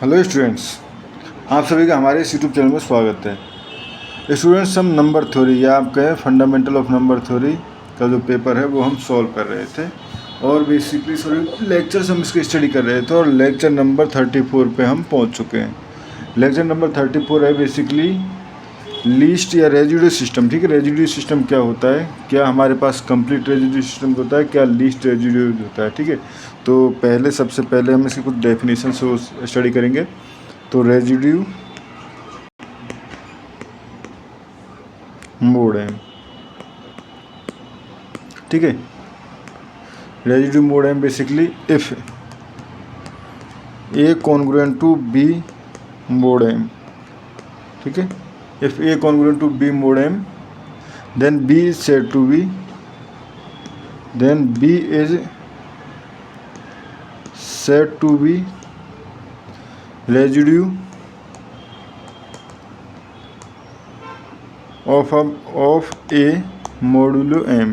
Hello students, आप सभी का हमारे इस यूट्यूब चैनल में स्वागत है। स्टूडेंट्स, हम नंबर थ्योरी या आप कहें फंडामेंटल ऑफ नंबर थ्योरी का जो पेपर है वो हम सॉल्व कर रहे थे और बेसिकली सॉरी लेक्चर्स हम इसके स्टडी कर रहे थे और लेक्चर नंबर 34 पे हम पहुंच चुके हैं। लेक्चर नंबर 34 है बेसिकली लीस्ट या रेजिड्यू सिस्टम। ठीक है, रेजिड्यू सिस्टम क्या होता है, क्या हमारे पास कंप्लीट रेजिड्यू सिस्टम होता है, क्या लीस्ट रेजिड्यू होता है। ठीक है, तो सबसे पहले हम इसकी कुछ डेफिनेशन से स्टडी करेंगे। तो रेजिड्यू मोड है, ठीक है। रेजिड्यू मोड है basically if a congruent to b mod m, ठीक है। If a congruent to b mod m then B is said to be residue of a modulo m।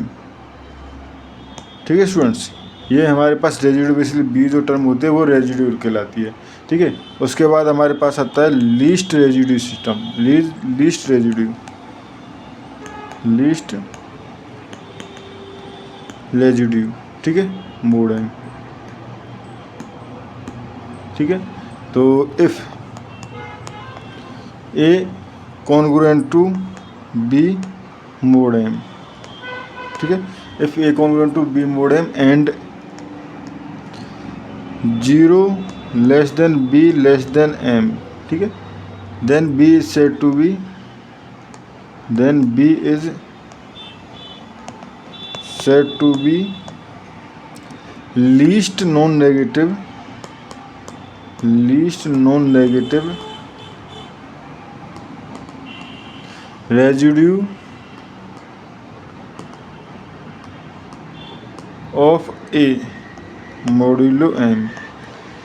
ठीक है स्टूडेंट्स, ये हमारे पास रेजिड्यू बेसिकली बी जो term होती है वो रेजिड्यू कहलाती है। ठीक है, उसके बाद हमारे पास आता है least residue system. Least residue, ठीक है, मोड है। ठीक है, तो if a congruent to b mod m, ठीक है, if a congruent to b mod m and 0 less than b less than m, ठीक है, then b is said to be least non-negative residue of A modulo m।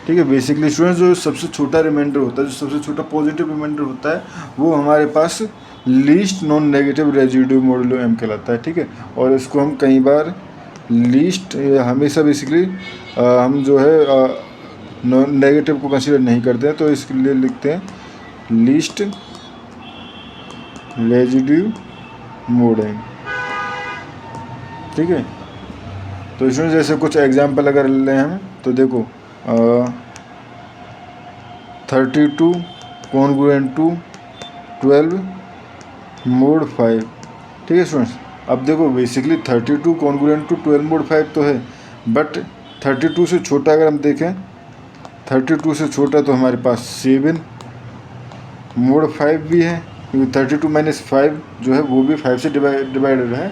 ठीक है, basically students जो सबसे छोटा reminder होता है, जो सबसे छोटा पॉजिटिव रिमाइंडर होता है वो हमारे पास least non negative residue modulo M कहलाता है। ठीक है, और इसको हम कई बार लीस्ट हमेशा बेसिकली हम जो है नॉन नेगेटिव को कंसीडर नहीं करते हैं, तो इसके लिए लिखते हैं लीस्ट रेजिड्यू मोड एम। ठीक है, तो इसमें जैसे कुछ एग्जांपल अगर लें हम तो देखो 32 कॉन्ग्रुएंट टू 12 मोड 5। ठीक है स्टूडेंट्स, अब देखो बेसिकली 32 कॉन्ग्रुएंट टू 12 मोड 5 तो है, बट 32 से छोटा अगर हम देखें, 32 से छोटा तो हमारे पास 7 मोड 5 भी है, क्योंकि 32 माइनस 5 जो है वो भी 5 से डिवाइडेड है।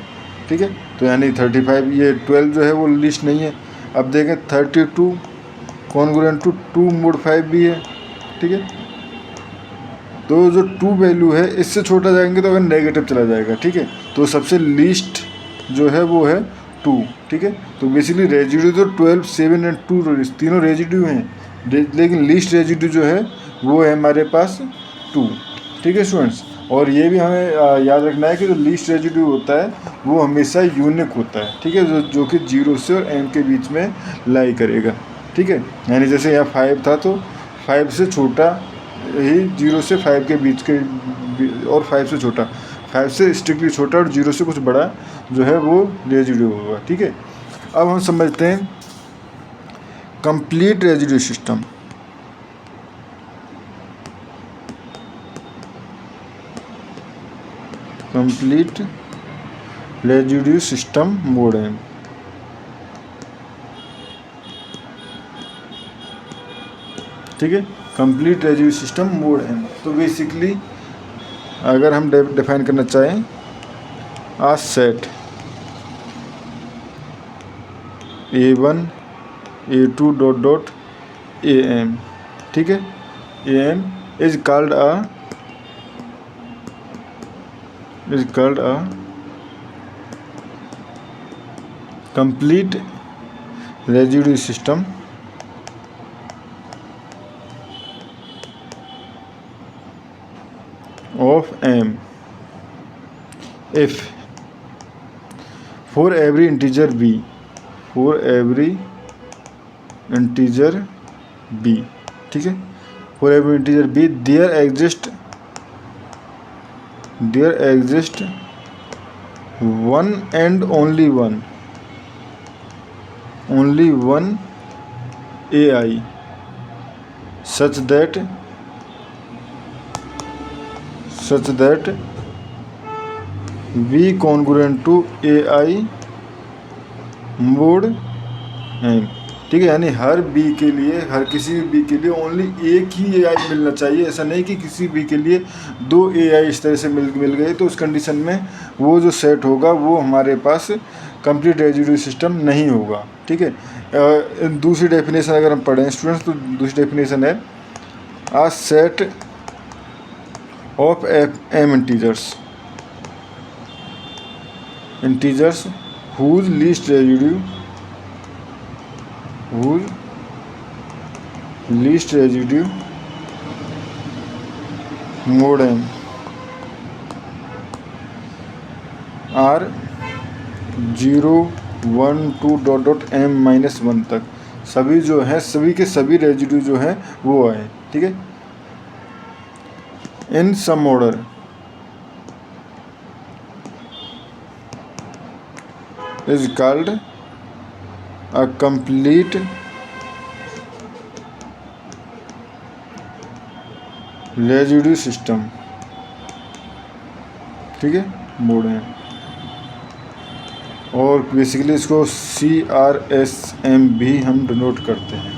ठीक है, तो यानी 35, ये 12 जो है वो लिस्ट नहीं है। अब देखें 32 कॉन्ग्रुएंट टू 2 मोड 5 भी है। ठीक है, तो जो 2 वैल्यू है इससे छोटा जाएंगे तो अगर नेगेटिव चला जाएगा। ठीक है, तो सबसे लीस्ट जो है वो है 2। ठीक है, तो बेसिकली रेजिड्यू तो 12, 7 एंड 2 तीनों रेजिड्यू हैं, लेकिन लीस्ट रेजिड्यू जो है वो है हमारे पास 2। ठीक है स्टूडेंट्स, और ये भी हमें याद रखना है कि जो लीस्ट रेजिड्यू होता है वो हमेशा यूनिक होता है। ठीक है, जो कि 0 से और m के बीच में लाई करेगा। ठीक है, यानी जैसे यहाँ 5 था तो 5 से छोटा ही 0 से 5 के बीच के, और 5 से छोटा, 5 से स्ट्रिक्टली छोटा और 0 से कुछ बड़ा जो है वो रेजिड्यू होगा। ठीक है, अब हम समझते हैं complete residue system. Complete residue system mode है। ठीक है, कंप्लीट रेजिड्यू सिस्टम मोड है। तो बेसिकली अगर हम डिफाइन करना चाहें, a set A1 A2 dot dot AM, ठीक है, AM is called a complete residue system of M if for every integer b, ठीक है, for every integer b there exist one and only one AI such that v congruent to AI mod n। ठीक है, यानी हर किसी भी b के लिए only एक ही AI मिलना चाहिए। ऐसा नहीं कि किसी b के लिए दो AI इस तरह से मिल गए, तो उस कंडीशन में वो जो सेट होगा वो हमारे पास कंप्लीट रेजिड्यू सिस्टम नहीं होगा। ठीक है, दूसरी डेफिनेशन अगर हम पढ़ें स्टूडेंट्स, तो दूसरी डेफिनेशन है a set of m integers whose least residue mod n are 0 1 2 m-1 तक सभी जो है, सभी के सभी रेजिड्यू जो हैं वो आए। ठीक है, in some order is called a complete residue system. ठीक है, मोड है, और बेसिकली इसको CRSM भी हम डिनोट करते हैं।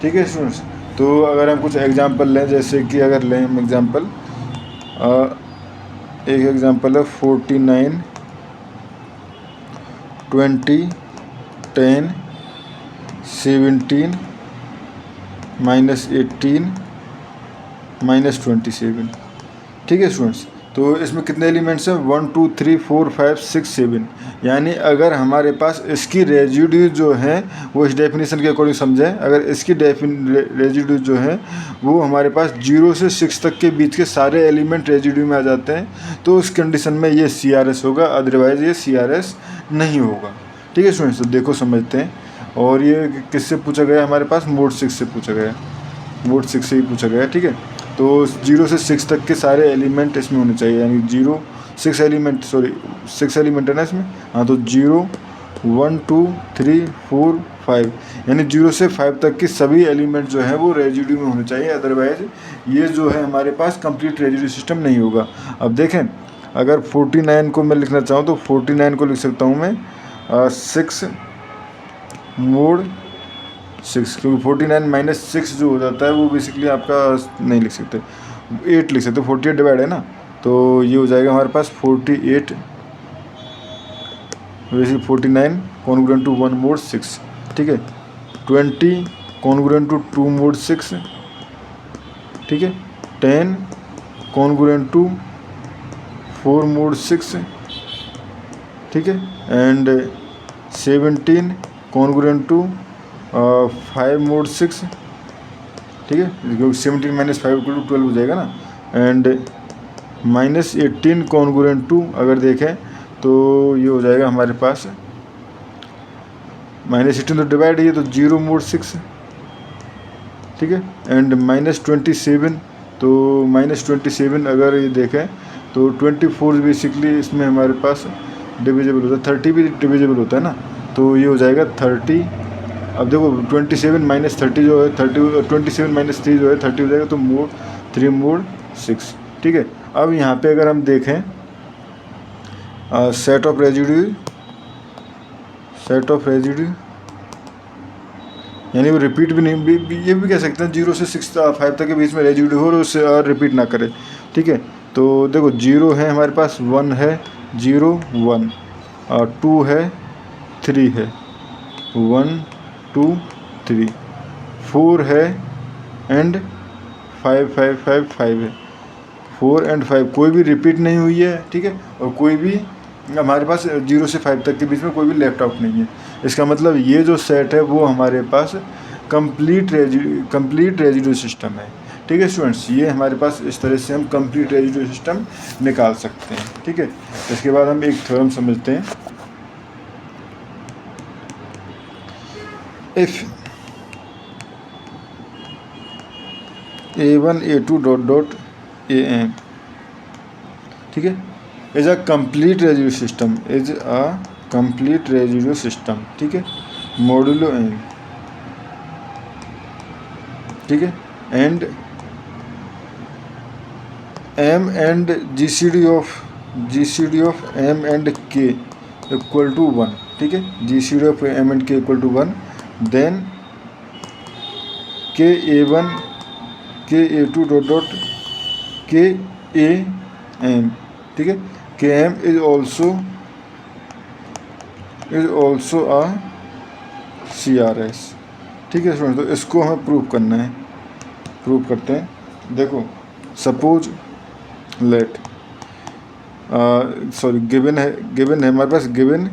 ठीक है स्टूडेंट्स, तो अगर हम कुछ एग्जांपल लें, जैसे कि अगर लें हम एग्जांपल, एक एग्जांपल है 49 20 10 17 -18 -27। ठीक है स्टूडेंट्स, तो इसमें कितने एलिमेंट्स हैं, 1 2 3 4 5 6 7। यानी अगर हमारे पास इसकी रेजिड्यू जो हैं वो इस डेफिनेशन के अकॉर्डिंग समझें, अगर इसकी रेजिड्यू जो हैं वो हमारे पास 0 से 6 तक के बीच के सारे एलिमेंट रेजिड्यू में आ जाते हैं, तो उस कंडीशन में ये CRS होगा, अदरवाइज़ ये CRS नहीं होगा। ठीक है स्टूडेंट्स, तो देखो समझते हैं। और ये किससे पूछा गया, हमारे पास मोड 6 से पूछा गया, मोड 6 से ही पूछा गया। ठीक है, तो 0 से 6 तक के सारे एलिमेंट इसमें होने चाहिए, यानी 6 एलिमेंट है ना इसमें। हाँ, तो 0 1 2 3 4 5, यानी 0 से 5 तक के सभी एलिमेंट जो है वो रेजिड्यू में होने चाहिए, अदरवाइज ये जो है हमारे पास कंप्लीट रेजिड्यू सिस्टम नहीं होगा। अब देखें, अगर 49 को मैं लिखना चाहूँ तो 49 को लिख सकता हूँ मैं 6 मोड 6, क्योंकि 49 -6 जो हो जाता है वो बेसिकली आपका नहीं लिख सकते, 8 लिख सकते, 48 डिवाइड है ना, तो ये हो जाएगा हमारे पास 48, वैसे 49 कॉन्ग्रुएंट टू 1 मोड 6। ठीक है, 20 कॉन्ग्रुएंट टू 2 मोड 6। ठीक है, 10 कॉन्ग्रुएंट टू 4 मोड 6। ठीक है, एंड 17 कॉन्ग्रुएंट टू 5 मोड 6। ठीक है, क्योंकि 17 - 5 = 12 हो जाएगा ना, एंड -18 कॉन्ग्रुएंट टू, अगर देखें तो ये हो जाएगा हमारे पास -18 तो डिवाइड है, तो 0 मोड 6। ठीक है, एंड -27, तो -27 अगर ये देखें तो 24 बेसिकली इसमें हमारे पास डिविजिबल होता है, 30 भी डिविजिबल होता है ना, तो ये हो जाएगा 30। अब देखो 27 - 30 जो है 30, 27 - 3 जो है 30 हो जाएगा, तो मोड 3 मोड 6। ठीक है, अब यहाँ पे अगर हम देखें सेट ऑफ रेजिड्यू, यानी वो रिपीट भी नहीं, ये भी कह सकते हैं 0 से 5 तक के बीच में रेजिड्यू हो और उससे और रिपीट ना करे। ठीक है, तो देखो 0 है हमारे पास, 1 है, 0 1, 2 है, 3 है, 1 2 3, 4 है, एंड 5 5 5 5 है, 4 एंड 5 कोई भी रिपीट नहीं हुई है। ठीक है, और कोई भी हमारे पास 0 से 5 तक के बीच में कोई भी लेफ्ट आउट नहीं है। इसका मतलब ये जो सेट है वो हमारे पास कंप्लीट रेजिड्यू सिस्टम है। ठीक है स्टूडेंट्स, ये हमारे पास इस तरह से हम कंप्लीट रेजिड्यू सिस्टम निकाल सकते हैं। ठीक है, इसके बाद हम एक थ्योरम समझते हैं। A1 A2 dot dot AM, ठीक है, is a complete residue system, is a complete residue system, ठीक है, मॉडुलो M, ठीक है, and M and GCD of M and K equal to 1, ठीक है, GCD of M and K equal to 1, then KA1 KA2 dot dot KAM, ठीक है, KM is also a CRS, ठीक है स्टूडेंट। तो इसको हमें प्रूव करना है, प्रूव करते हैं। देखो सपोज लेट सॉरी गिवन है हमारे पास, given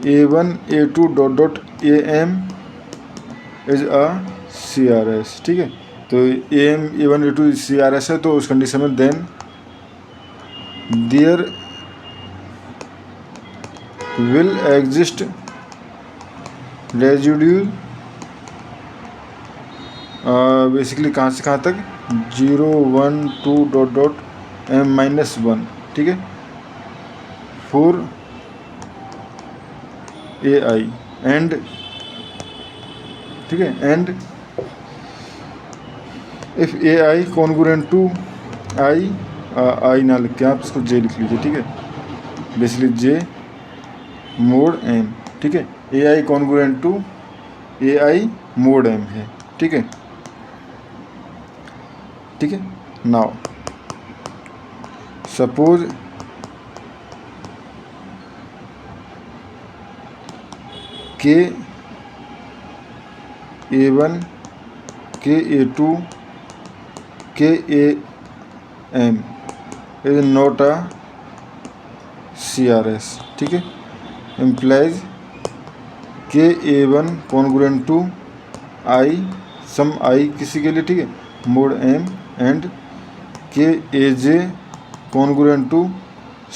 A1 A2 dot dot AM is a CRS, ठीक है। तो A1 A2 CRS है, तो उस कंडीशन में then there will exist residue basically कहाँ से कहाँ तक 0 1 2 डॉट डॉट M-1, ठीक है, फॉर AI एंड, ठीक है, and if AI congruent to I ना लिख के आप इसको J लिख लीजिए, ठीक है, बेसिकली J मोड M, ठीक है, AI congruent to AI mod M है, ठीक है, ठीक है। Now suppose KA1 KA2 KAM is not a CRS, ठीक है, implies KA1 congruent to I some I किसी के लिए, ठीक है, mod M and KAJ congruent to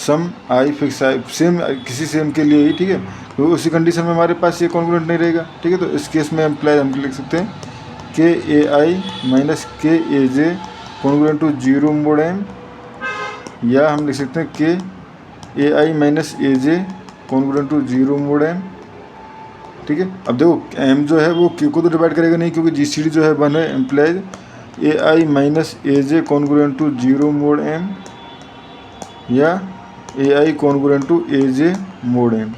some I fix I, same किसी सेम के लिए ही, ठीक है। तो उसी कंडीशन में हमारे पास ये कॉन्ग्रुएंट नहीं रहेगा, ठीक है। तो इस केस में एम्प्लाई हम लिख सकते हैं KAI minus KAJ congruent to 0 mod M, या हम लिख सकते हैं KAI minus AJ congruent to 0 mod M, ठीक है। अब देखो M जो है वो Q को तो डिवाइड करेगा नहीं, क्योंकि GCD जो है 1 है, implies AI minus AJ congruent to 0 mod M या AI congruent to AJ mod M,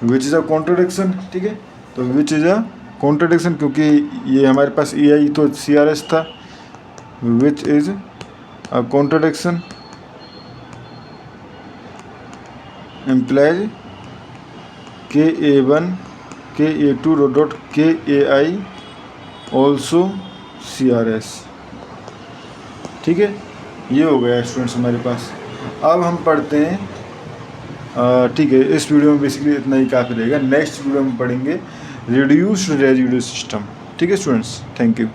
which is a contradiction, ठीक है। तो विच इज़ अ कॉन्ट्रडिक्शन, क्योंकि ये हमारे पास AI तो CRS था, विच is a contradiction implies KA1 KA2 dot KAI also CRS, ठीक है। ये हो गया स्टूडेंट्स हमारे पास। अब हम पढ़ते हैं, ठीक है, इस वीडियो में बेसिकली इतना ही काफ़ी रहेगा। नेक्स्ट वीडियो में पढ़ेंगे रिड्यूस्ड रेजिड्यू सिस्टम, ठीक है स्टूडेंट्स, थैंक यू।